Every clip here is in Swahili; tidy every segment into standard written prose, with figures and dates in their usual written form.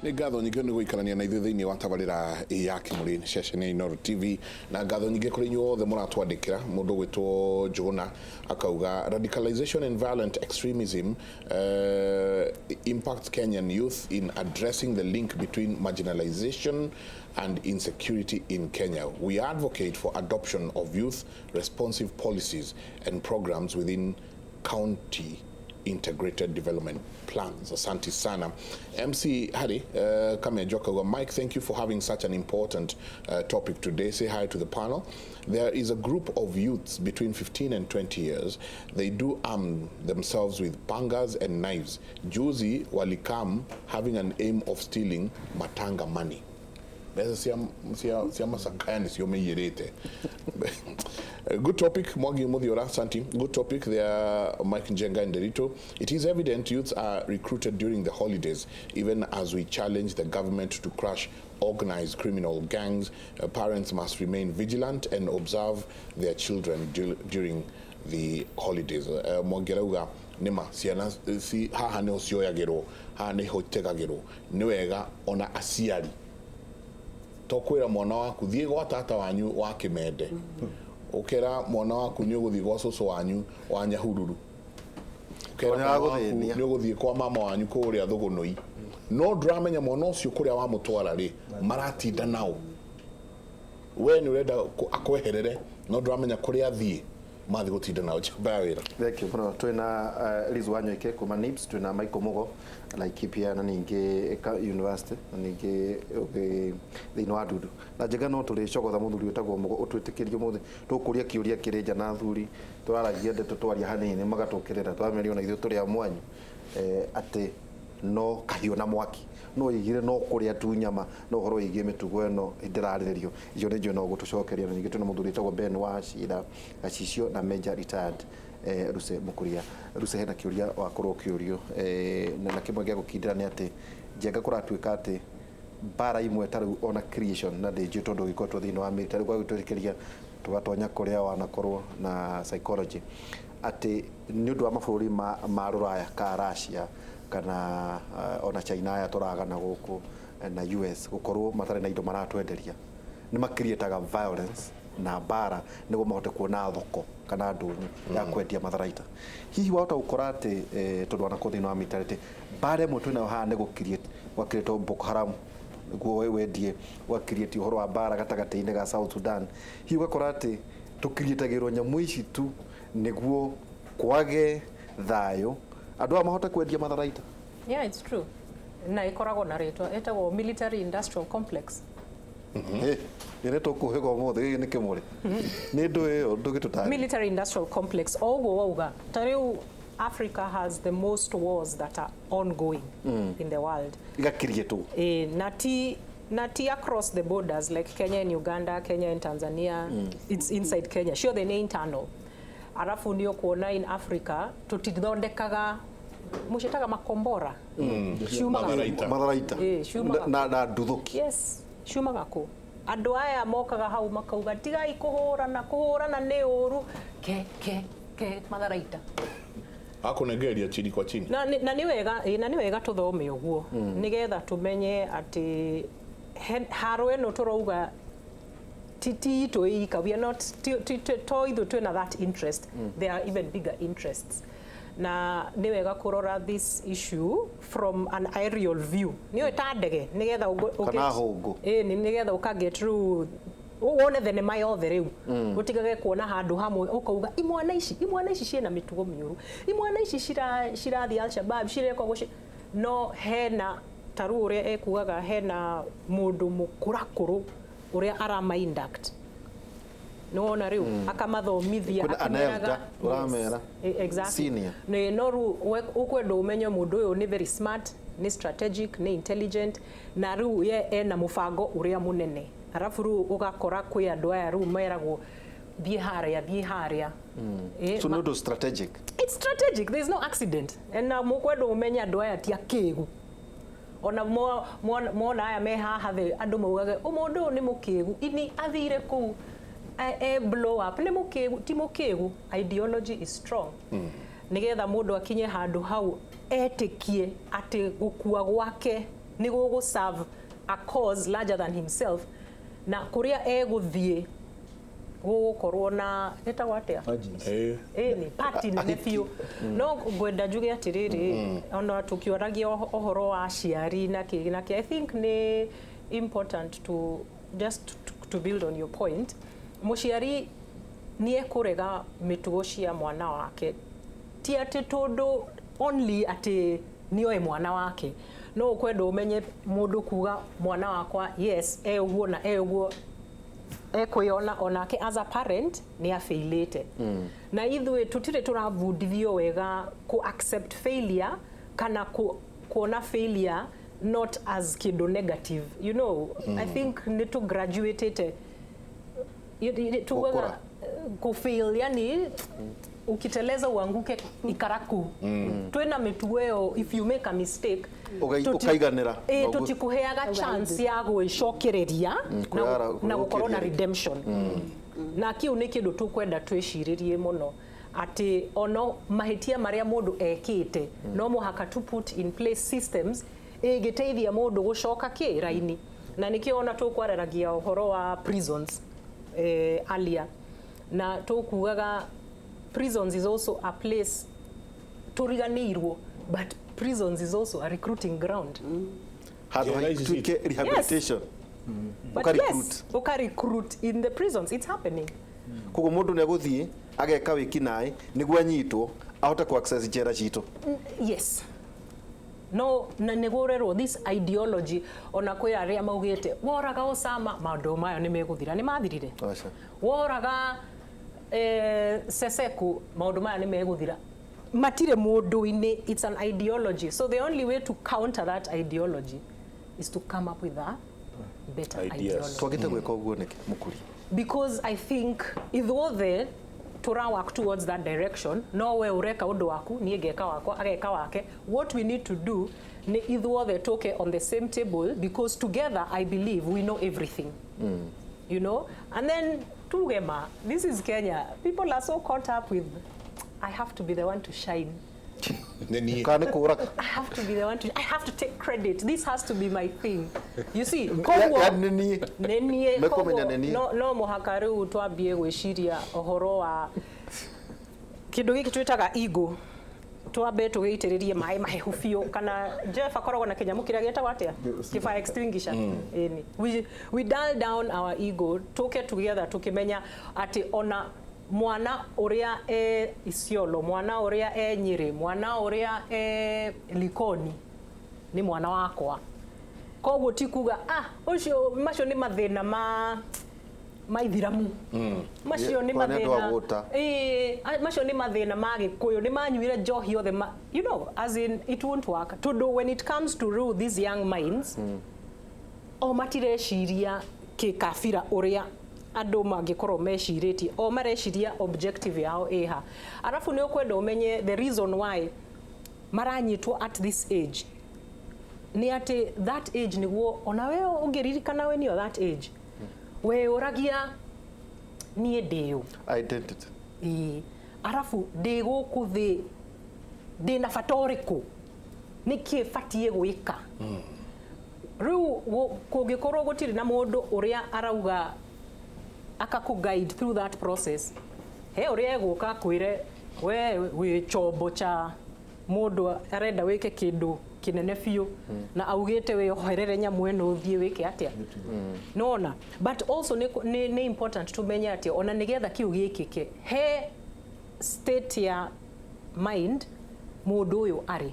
Nĩ ngatho nyingĩ nĩ gũikarania na ithuĩ thĩinĩ wa tabarĩra ya Kimuri ceceni Inooro TV na ngatho nyingĩ kũrĩ inyuĩ othe mũratwandĩkĩra mũndũ gwĩtwo Njũgũna akauga radicalization and violent extremism impacts Kenyan youth in addressing the link between marginalization and insecurity in Kenya. We advocate for adoption of youth responsive policies and programs within county integrated development plans. Asante sana. MC Hari Kamejoka, Mike, thank you for having such an important topic today. Say hi to the panel. There is a group of youths between 15 and 20 years. They do arm themselves with pangas and knives. Juzi walikam having an aim of stealing matanga money. Good topic, Mwangi Muthiora, Santi. Good topic there, Mike Njenga and Derito. It is evident youths are recruited during the holidays, even as we challenge the government to crush organized criminal gangs. Parents must remain vigilant and observe their children during the holidays. Mwangerauga nima ciana si haha ne ocioyagirwo haha ne hotegagirwo ni wega ona aciari tokwira mwana waku thie gwa tata wanyu wa Kimende ukera mwana waku ni uguthie gwa cucu wanyu wa Nyahururu ukera ni uguthie kwa mama wanyu kuria Thugunui no ndramenya mwana ucio kuria wa mutwara ri maratinda nao we ni urenda akweherere no ndramenya kuria thie mathi gutinda nao chambaya wira. Thank you. Twina niimenyeke kuma NIBS, twina Michael Mugo Laikipia na ninge university na ninge thĩinĩ wa Ndudu na njega no tũrĩ cogotha mũthuri ũtagwo Mugo ũtwĩtĩkĩrie mũthĩ tũkũria kĩũria kĩrĩ nja na thuri tũraragia ndeto twaria hanini magatũkĩrĩra twamerio na ithuĩ tũrĩ a mwanyu atĩ no kahiũ na mwaki no igire no kuria tu nyama no horo igie mitugo eno ndirarĩrĩrio icio nĩ no gũtũcokeria na ningĩ twina mũthuri tagwo Ben wa Cira Gacicio na Major retired Ruse Mukuria Ruse hena kĩũria wa kũrwo kĩũrio na kĩmwe gĩa gũkindĩra nĩ atĩ njenga kũratuĩka atĩ bara imwe tarĩ ona creation na ndĩnjũ tondũ gĩkotwo thĩinĩ wa military kwa gũtũrĩkĩria tũgatonya kũrĩa wanakorwo na psychology atĩ nĩ ũndũ wa mabũrũri ma Rũraya ka Russia kana ona China ya tũragana gũkũ na US gũkorwo matarĩ na indo maratwenderia nĩ makirietaga violence na bara nĩguo mahote kuona thoko kana ndũnyũ ya kwendia matharaita hihi wahota gũkora atĩ tondũ wanakwo thĩinĩ wa military bara ĩmwe twĩnayo haha nĩ gwakĩrĩtwo Boko Haram nĩguo wendie gwakĩrĩtio ũhoro wa bara gatagatĩ-inĩ ga South Sudan hihi ũgakora atĩ tũkirietagĩrwo nyamũ ici tu nĩguo kwage thayũ andũ mahote kwendia matharaita. Yeah, it's true. Na ikoragwo na rĩtwa etagwo military industrial complex. Nĩ tũkũhĩga ũmũthĩ nĩ Kimuri. Nĩ ndũ ĩyo ndũgĩtũtarĩria. Military industrial complex oguo wauga tarĩu Africa has the most wars that are ongoing in the world. Igakirietwo. Na ti across the borders like Kenya and Uganda, Kenya and Tanzania. It's inside Kenya. Sure, they are internal. Arafu ndio kuona in Africa tutithondekaga mushitaga makombora matharaita na nduthuki. Yes, shumaga ku andu aya mokaga hau makauga tigai kuhurana ni uru ke matharaita akunegeria chini kwa chini na ni wega tuthome uguo nigetha tumenye ati haro eno turauga titi to ika we are not to either to that interest there are even bigger interests na ni wega kurora this issue from an aerial view ni etandege nigetha kana hongo nigetha ukaget through wone thenema yothe riu utigage kuona handu hamwe ukauga imwana ici ciena mitugo miuru imwana ici cirathi Al-Shabaab cireko guci no hena taru uria ekugaga hena mundu mukurakuru uria arama induct no na riu akamathomithia akimeraga uramera exactly ne noru ukwenda umenye mundu uyu ni very smart ni strategic ni intelligent na riu ye ena mubango uria munene arafu riu ugakora kwi andu aya riu meragwo thie haria so no strategic it's strategic there is no accident and mukwenda umenye andu aya ti akigu ona mona aya me haha the andu maugage umundu ni mukigu ini athire ku blow up ni mukigu ti mukigu ideology is strong nigetha mundu akinye handu hau etikie ati gukua gwake nĩ gũgũ serve a cause larger than himself, na kuria egũthiĩ gũgũkorwo na etagwo atia ni party nene biũ. No ngwenda njuge atirĩrĩ, ona tukioragia ohoro wa aciari na kĩ I think ni important to just to build on your point. Mũciari nĩ ekũrega mĩtugo cia mwana wake, ti atĩ tondũ only atĩ nĩoe mwana wake, no ũkwenda ũmenye mũndũ kuga mwana wakwa yes ũguo na ũguo ekwĩona onake as a parent nĩ afailĩte. Na ithuĩ tũtirĩ tũrabundithio wega ku accept failure kana kuona failure not as kĩndũ negative, you know. I think nĩ tu graduated tuwaga ku fail, yani ukiteleza uanguke ikaraku. Twena mĩtugo ĩyo, if you make a mistake ukaiganira tutikuheaga chance ya gwĩcokereria na gũkorwo na redemption. Na kiu nĩ kĩndũ tũkwenda twĩcirĩrie mũno atĩ ono mahĩtia marĩa mũndũ ekĩte no mũhaka to put in place systems ĩgĩteithia mũndũ gũcoka raini. Na nĩkĩo ona tũkwareragia ũhoro wa prisons earlier, na tũkugaga prisons is also a place turiganĩirwo, but prisons is also a recruiting ground. Rehabilitation. But yes, recruit in the prisons, it's happening. Koguo mundu nĩ egũthiĩ ageka wĩkinaĩ nĩguo anyitwo ahote ku access njera citũ. Yes. No, na negorero this ideology ona kwĩ arĩa maugĩte woraga Osama, maũndũ mayo nĩ megũthira, nĩ mathirire. Woraga Seseku, maũndũ maya nĩ megũthira. Matire mũndũ-inĩ, it's an ideology. So the only way to counter that ideology is to come up with a better ideology. Twagĩte gwĩka ũguo nĩkĩ Mũkuri? Because I think ithuothe tura work towards that direction. No we ureka ũndũ waku, niĩ ngeka wakwa, ageka wake. What we need to do ni ithuothe toke on the same table, because together I believe we know everything. You know? And then tugema, this is Kenya. People are so caught up with I have to be the one to shine. I have to be the one to, I have to take credit. This has to be my thing. You see, no muhaka riu twambie gwiciria ohoro wa kindu giki twitaga ego. Twambe tugĩitĩrĩrie maĩ mahehu biũ, kana Jeff akoragwo na kinyamu kĩrĩa gĩtagwo atia fire extinguisher. We dial down our ego, tuke together tukimenya ati ona mwana uria Isiolo, mwana uria Nyeri, mwana uria Likoni ni mwana wakwa. Koguo ti kuga ucio macio ni mathina maithiramu. Macio ni mathina macio ni mathina ma Gikuyu, ni manyuire njohi othe, you know, as in it won't work. To do when it comes to rule these young minds, o matireciria kikabira uria andu mangikorwo mecirĩtie, o mareciria objective yao eha. Arafu nĩ ũkwenda umenye the reason why maranyitwo at this age ni ati that age niguo ona we ũngĩririkana we nĩo that age we ũragia niĩ ndĩũ identity. Arafu ndĩ gũkũ thĩ ndĩna bata ũrĩkũ, nĩkĩ batiĩ gwĩka. Rĩu kũngĩkorwo gũtirĩ na mũndũ ũrĩa arauga akaku guide through that process, he uria egũka kwĩre we wĩ chombo cha mũndũ arenda wĩke kĩndũ kinene biũ na augĩte we oherere nyamũ ĩno ũthiĩ wĩke atia. Nona, but also ni important to menya atia ona nĩgetha kiu gĩkĩke he state ya mind mũndũ ũyũ arĩ,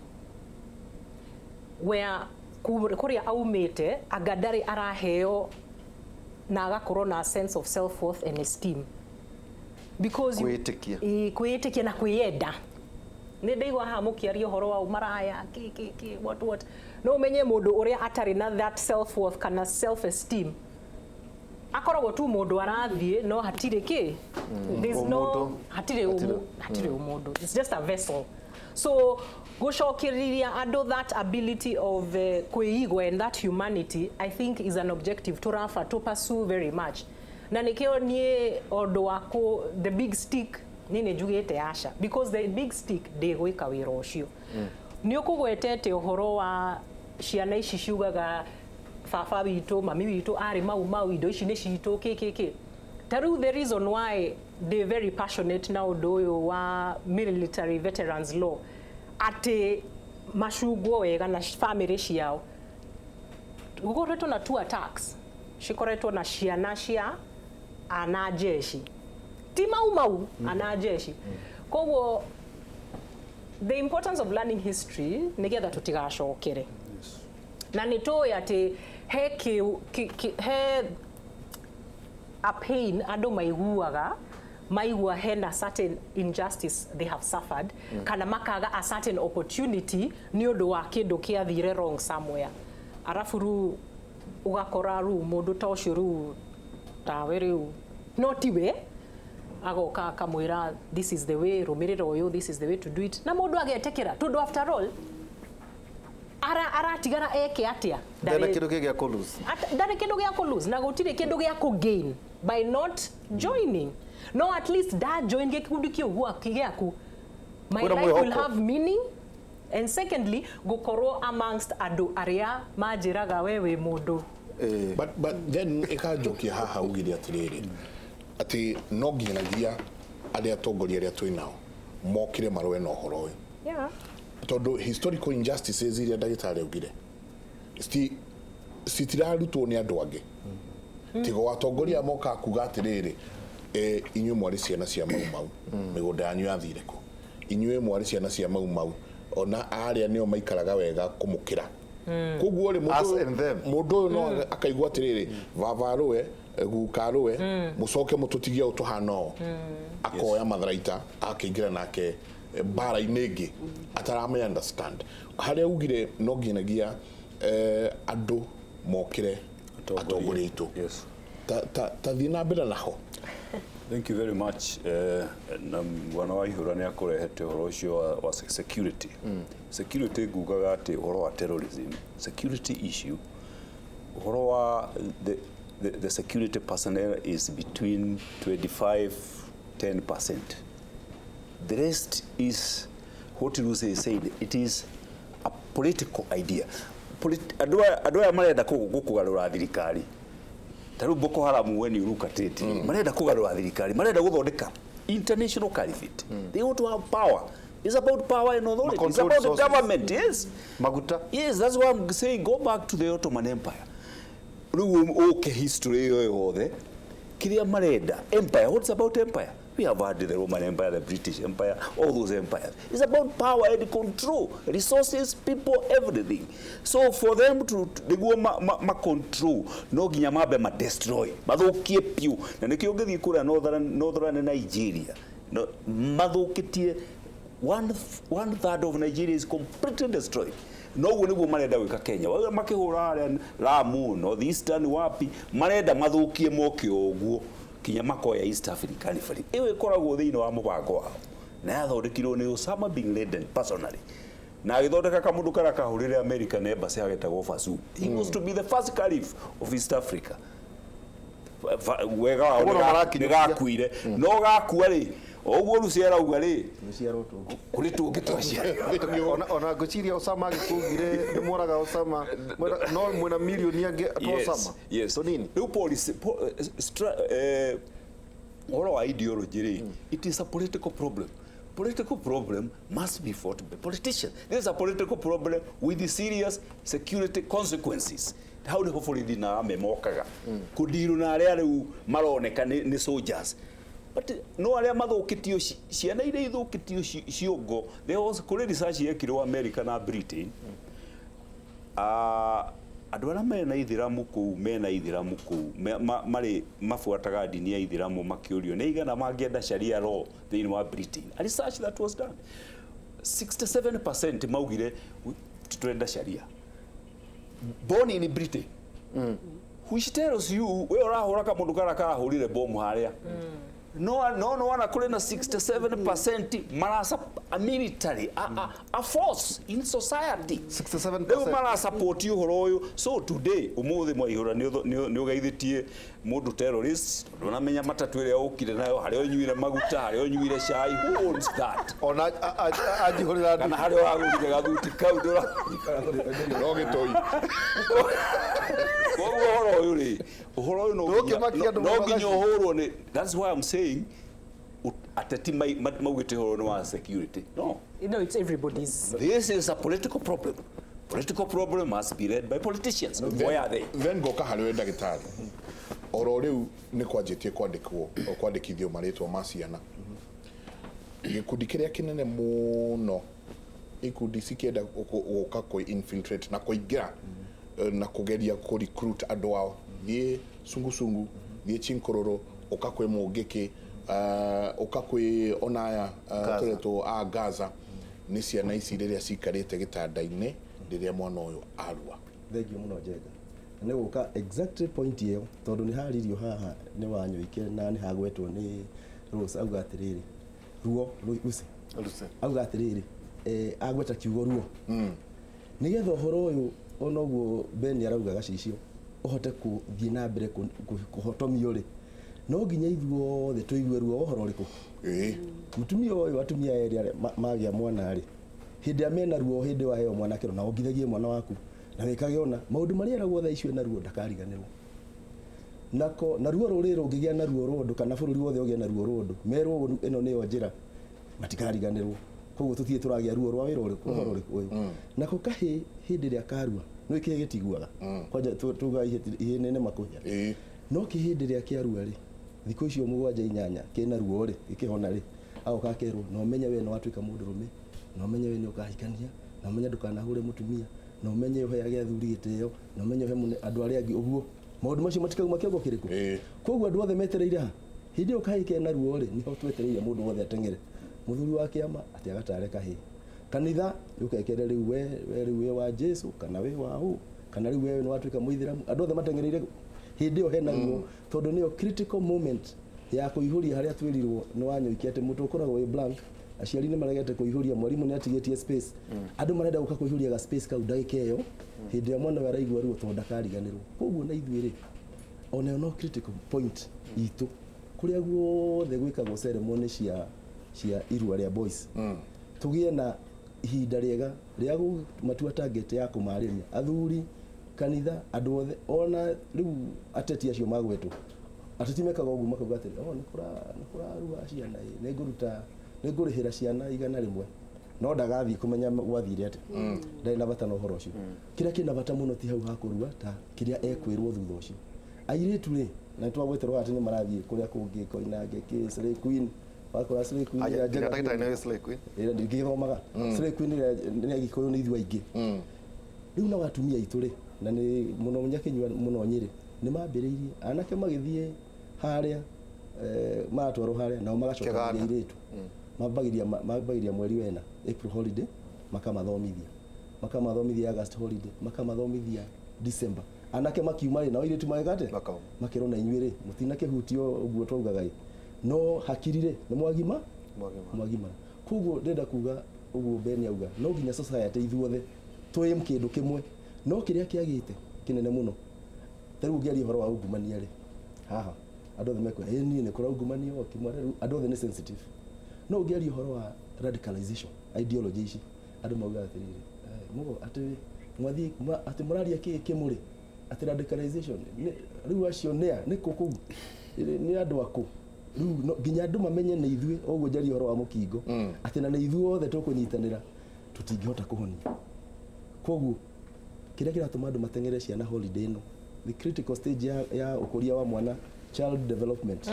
where kuria aumĩte anga ndarĩ araheo na agakorwo na sense of self worth and esteem, because kwĩĩtĩkia na kwĩyenda. Nĩ ndaigua haha mũkĩaria ũhoro wa maraya what no menye mũndũ ũrĩa atarĩ na that self worth kana self esteem akoragwo tu mũndũ arathiĩ no hatirĩ kĩ, there's no hatirĩ mũndũ, it's just a vessel. So gũcokereria andũ that ability of kwĩigua and that humanity, I think is an objective tũrafa to pursue very much. Na nĩkĩo niĩ ũndũ wako the big stick nĩ njugĩte aca, because the big stick ndĩgwĩka wĩra ũcio. Nĩ ũkũgwetete ũhoro wa ciana ici ciugaga baba witũ mami witũ arĩ mau indo ici nĩ citũ kĩkĩkĩ. Taru the reason why they very passionate na ũndũ ũyũ wa military veterans law atĩ macungwo wega na family ciao. Gũkoretwo na 2 attacks cikoretwo na ciana cia anajeshi ti mau anajeshi. Koguo the importance of learning history nigetha tutigacokere na nitoya ati he a pain andu maigua hena certain injustice they have suffered kana makaga a certain opportunity ni undu wa kindu kiathire wrong somewhere. Arafu ru ugakora ru mundu ta ucio ru tawe riu no tiwe agoka akamwira this is the way rumirira uyu this is the way to do it na mundu agetekera tondu after all aratigara eke atia ndare kindu gya ku lose ndare kindu gya ku lose na gutire kindu gya ku gain by not joining. No, at least that join gikundi kio gwa kigaku my life will have meaning. And secondly gukorwo amongst andu aria majiraga wewe mundu. But then ekajokia haha ugire atiriri ati no nginyagia aria tongoria aria twinao mokire marwe no horo. Yeah. Tondu historical injustices iria ndagitari ugire citirarutwo ni andu angi tigo atongoria moka kuga atiriri inyuĩ mwarĩ ciana cia mau mĩgũnda yanyu yathire kũ, inyuĩ mwarĩ ciana cia mau ona arĩa nĩo maikaraga wega kũmũkĩra. Koguo rĩ mũndũ ũyũ no akaigua atĩrĩrĩ baba rũwe guka rũwe mũcoke mũtũtigie ũtũhana ũũ akoya matharaita akĩingĩra nake bara-inĩ ĩngĩ ataramenya understand. Harĩa ugire no nginyagia andũ mokĩre atongoria aitũ tathiĩ na mbere naho. Thank you very much. Wana wa ihura ni akorehete horo ucio wa security. Security ngugaga ati horo wa terrorism, security issue, horo wa the security personnel is between 25-10%. The rest is what you say said, it is a political idea. Adwa marenda kugarura thirikari. Taru Boko Haram when you look at it, marenda kugarura thirikari, marenda guthondeka international caliphate. They want to have power. It's about power and authority. It's about the government, yes. Maguta. Yes, that's why I'm saying go back to the Ottoman Empire. Okay, history yothe. Kiria marenda empire. What's about empire? We have had the Roman Empire, the British Empire, all those empires. It's about power and control, resources, people, everything. So for them to go control, no ginya mabe ma destroy, mathukie piu. Na nikio ngithi kura northern Nigeria, no mathukitie 1/3 of Nigeria is completely destroyed. No one will marenda wika Kenya. Wa makihura Lamu, northeastern wapi, marenda mathukie moke oguo. Kinya makoya East African Caliphate. Ewe koragwo thiini wa mubango wao. Na yathondekirwo ni Osama bin Laden personally. Na agithondeka kamundu kara kahurire American embassy agetagwo Fasu. He was to be the first caliph of East Africa. Wega wa gakuire. No gakua ri. Oguo ruciara uga ri. Ruciara tu. Kuri tu ngitwacia. Ona guciria Osama agikugire ni moraga Osama. No mwena milioni ange Osama. Yes. So nini? No policy or ideology. It is a political problem. Political problem must be fought by politicians. This is a political problem with the serious security consequences. How do hopefully dina memokaga kudiru na aria riu maroneka ni soldiers. But no aria mathukitio ciana ire ithukitio ciongo. There was kuri research yekirwo America na Britain. Andu aria mena ithiramu kuu mena ithiramu kuu mari mafuataga dini ya ithiramu makiurio ni igana mangienda sharia law thiini wa Britain. A research that was done, 67% maugire twenda sharia born in Britain, which tells you we urahura ka mundu kara kahurire bomu haria no wana kule na 67% marasa a military a force in society 67%. Leo mara support you horoyo. So today umuthi mwaihura ni ugeithitie mundu terrorist ndona menya matatu ile ukire nayo hareo nyuire maguta hareo nyuire cai. Who owns that? Ona ajihurira kana hareo agurire gathuti kau ndora no gitoi uhoro uyu no nginya uhorwo ni. That's why I'm saying ateti maugite horo ni wa security. No, it's everybody's. This is a political problem. Political problem must be led by politicians. Why are they? Then goka harwe ndagitari oro riu ni kwanjitie kwandikithio maritwa ma ciana gikundi kiria kinene muno ikundi cikienda guka ko infiltrate na kuingira na kugeria ku recruit andu ao thie sungu thie chinkororo ukakwe mugiki ukakwe onaya tureto a Gaza ni ciana ici riria cikarite gitanda-ini riria mwana uyu arua. Thengio muno Njenga ni guka exact point iyo tondu ni haririo haha ni Wanyoike na ni hagwetwo ni Rose auga atiriri ruo Lucy auga atiriri agweta kiugo ruo nigetha uhoro uyu onoguo Ben arauga gacicio uhote kuthii na mbere kuhotomio ri no nginya ithuothe tuigue ruo uhoro riku mutumia uyu atumia eri magia mwana ri hindi amena ruo hindi wa heo mwana kiro na ongithagie mwana waku na wikage ona maundu maria eragwo tha icio na ruo ndakariganirwo nako na ruo ruri rungigia na ruo rundu kana bururi wothe ugie na ruo rundu merwo ino niyo njira matikariganirwo koguo tuthie turagia ruo rwa wira uriku uhoro riku uyu nako kahi hindi ria karua no ikige gitiguaga kwanja tuga ihene makuhia no kihindi ria kiarua ri thikũ icio 7-8 kina ruo ri ikihona ri au kakerwo no menye we no watuika mundu rume no menye we ni ukahikania no menye ndukanahure mutumia no menye uhe age thuri giteo no menye uhe mune andu aria angi uguo maundu macio matikauma kiongo kiriku koguo andu othe metereire ha hindi ukahike na ruo ri niho twetereire mundu wothe atengere muthuri wa kiama ati agatare kahi kanitha ukekere riu we wa Jesu kana we wa hu kana riu we no watuika muithiramu andu othe matengereire hindi o hena ruo tondu niyo critical moment ya kuihuria haria twirirwo ni Wanyoike ati mutu ukoragwo we blank aciari ni maregete kuihuria mwarimu ni atigetie space andu marenda guka kuihuria ga space kau ndagika iyo hindi ya mwana waraigwa ruo tondu ndakariganirwo koguo na ithuire ona no critical point itu kuria guothe gwikagwo ceremony cia irua ria boys tugie na ihinda riega ria matua target ya kumariria athuri kanitha andu othe ona riu ateti acio magwetwo ateti mekaga uguo makauga atiri nikura ruga ciana ningurihira ciana 100 no ndagathii kumenya gwathire ati ndai na bata no horo ucio kiria kina bata muno ti hau hakurua ta kiria ekwirwo thutha ucio airitu ri na twagweterwo ati ni marathii kuria kungi koinange ki Slay Queen wakora Slay Queen ya jaga na Slay Queen ira ndigithomaga Slay Queen ni agikoyo ni ithu aingi riu na watumia itu ri na ni muno nyakinywa muno Nyiri ni mambiriirie anake magithie haria matwaro haria nao magacoka iritu mabagiria mweri wena April holiday makamathomithia August holiday makamathomithia December anake makiuma na iritu magate makiro na inyuire mutina kihutio uguo twaugaga no hakirire ni mwagima koguo ndenda kuga uguo Ben auga no nginya society ithuothe twim kindu kimwe no kiria kiagite kinene muno taru ngiari horo wa ungumania ri haha andu othe mekwe ni ne kura ungumania o kimware andu othe ni sensitive no ngiari horo wa radicalization ideology ici andu mauga atiriri mugo ati mwathi ati muraria Kimuri ati radicalization riu acio ni kuku ni andu aku riu nginya andu mamenye ni ithue oguo njari horo wa mukingo ati na ni ithue othe tukunyitanira tutingihota kuhonia koguo kiria kiratuma andu matengere ciana holiday no the critical stage ya ukuria wa mwana child development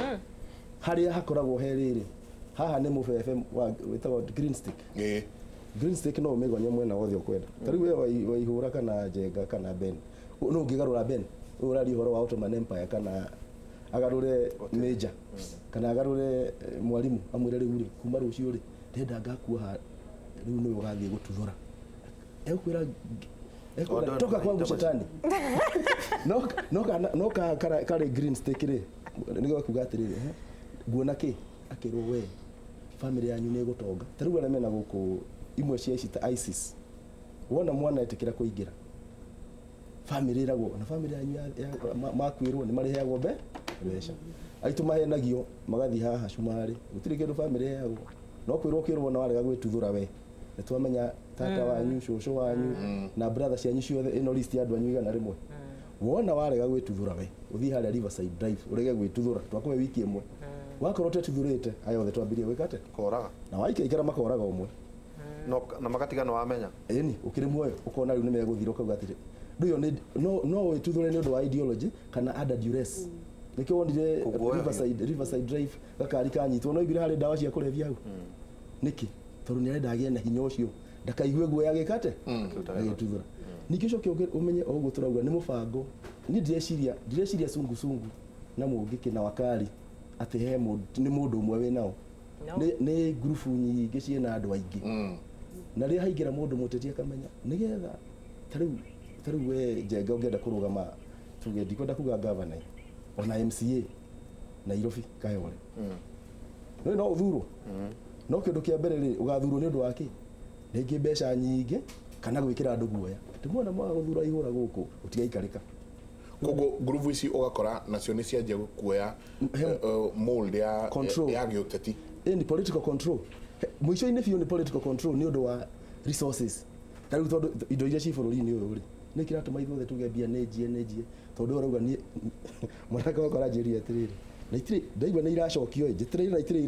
haria hakoragwo heriri haha ni mubebe wa witagwo green stick green stick no umegonya mwena wothe ukwenda tariu we waihura kana Njenga kana Ben no ngigarura Ben urari horo wa Ottoman Empire kana agarure Major kana agarure mwarimu amwire riu ri kuma rucio ri ndenda ngakua riu no ugathie gututhura ekwira toka kwangu shetani no kare green stick ri nigo kuga atiriri nguona ki akirwo we family yanyu ni gutonga tariu ara mena guku imwe cia ici ta ISIS wona mwana etikira kuingira family iragwo na family yanyu makwirwo ni mariheagwo mbeca aitu mahenagio magathi haha cumari gutiri kindu family yagwo no kwirwo kirwo na warega gwituthura we nitwamenya tata wanyu shosho wanyu na brother cianyu ciothe ino list ya andu anyu igana rimwe wona warega gwituthura we uthi haria Riverside Drive urege gwituthura twakuhe wiki imwe wakorwo tetithurite ayo othe twambirie wikate koraga na waike ikara makoraga umwe no na magatigano wamenya eni ukiri muoyo ukona riu nimeguthira ukauga atiri nduyo no wituthure ni undu wa ideology kana under duress nikio wonire Riverside Drive gakari kanyitwo no igire hari dawa cia kurevia hau niki tondu ni arenda agie na hinya ucio ndakaigue guo yagikate agituthura nikio cyo umenye oguo turauga ni mubango ni direciria sungu na mungiki na wakari ati he ni mundu umwe we nao ni group nyingi ciena andu aingi na ri haingira mundu mutetia kamenya nigetha tariu we Njenga ungenda kurugama tuge ndikwenda kuga governor ona MCA Nairobi Kayole no uthuro no kindu kia mbere ri ugathuro ni undu wake ringi mbeca nyingi kana gwikira andu guoya timwona mwa guthura ihura guku utigaikarika kogo groove ici ugakora nacio ni cianjia kuoya mold ya giuteti ni political control mwisho-ini biũ ni political control ni undu wa resources tariu tondu indo iria ci bururi-ini uyu ri ni kiratuma ithuothe tuge mbia nejie tondu urauga ni mwanaka wakora njĩria atiriri na itiri ndaigua ni iracokio njitireire na itiri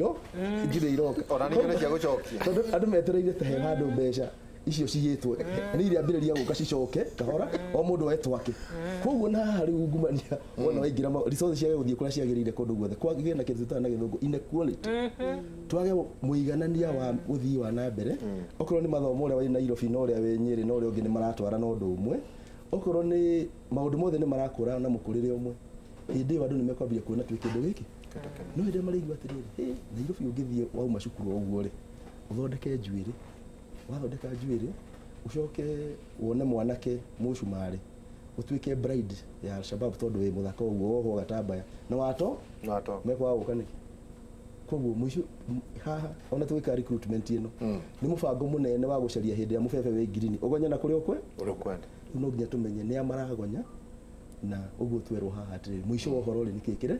iroka ona ni nyone cia gucokia tondu andu metereire te he handu mbeca icio cigitwe ni iria ambiriria guka cicoke kahora o mundu wetwake koguo na hari ungumania wona waingira resources cia guthie kuria ciagirire kundu guothe kwagire na kindu na githungu inequality twage muiganania wa uthii wa na mbere okorwo ni mathomo uria wa Nairobi no uria we Nyeri no uria ungi ni maratwara no undu umwe okorwo ni maundu mothe ni marakura na mukurire umwe hindi andu ni mekwambia kuona twi kindu giki no hindi marigwa atiriri Nairobi ungithie wauma cukuru oguo ri uthondeke njuiri wathondeka njuiri ucoke wone mwanake mucumari utuike bride ya Al-Shabaab tondu wi muthaka uguo oho gatambaya no wato mekwa gukaniki koguo mwisho haha ona twika recruitment ino ni mubango munene wa gucaria hindi ya mubebe we green ugonya na kuri ukwe urukwenda no nginya tumenye ni amaragonya na uguo twerwo haha atiri mwisho wa uhoro ri nikikire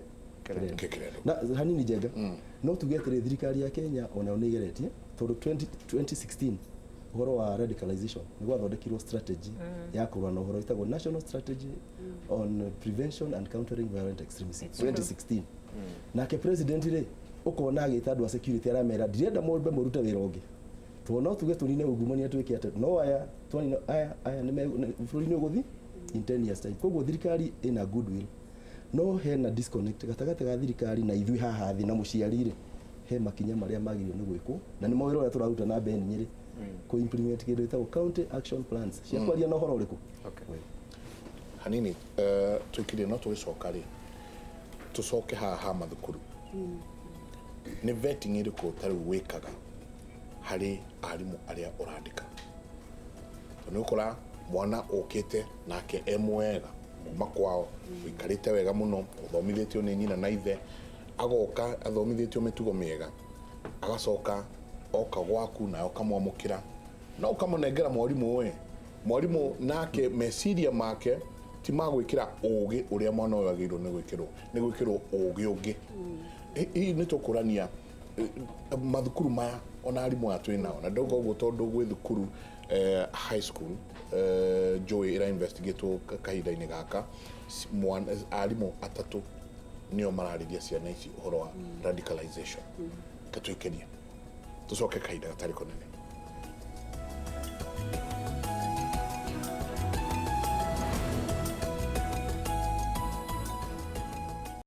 na hanini Njenga no tugetire thirikari ya Kenya ona onigeretie tondu 2016 uhoro wa radicalization ni gwathondekirwo strategy ya kurwa na uhoro itagwo national strategy on prevention and countering violent extremism 2016 nake president ri ukona agita andu a security aramera ndirenda murbe murute wira ungi no tuge tunine ungumania twike ate no aya ni bururi ni uguthi in 10 years time koguo thirikari ina goodwill no hena disconnect gatagate ga thirikari na ithui haha thi na muciari ri he makinya maria magirio ni gwikwo na ni mawira uria turaruta na Ben Nyeri ku implement kindu gitagwo county action plans cia kwaria na uhoro uriku hanini tukire no tugicoka ri tucoke haha mathukuru ni vetting iriku tari wikaga hari arimu aria urandika ni ukora mwana ukite nake emwega muma kwao wikarite wega muno uthomithitio ni nyina na ithe agoka athomithitio mitugo miega agacoka oka gwaku na ukamwamukira na ukamunengera mwarimu nake meciria make ti magwikira ugi uria mwana uyu agirwo ni gwikirwo ugi ungi hii ni tukurania mathukuru maya ona arimu atwi nao na ndogo uguo tondu gwi thukuru high school Joey ira investigatewo kahinda-ini gaka arimu atatu nio marariria ciana ici uhoro wa radicalization katwikenia tucoke kahinda gatari konene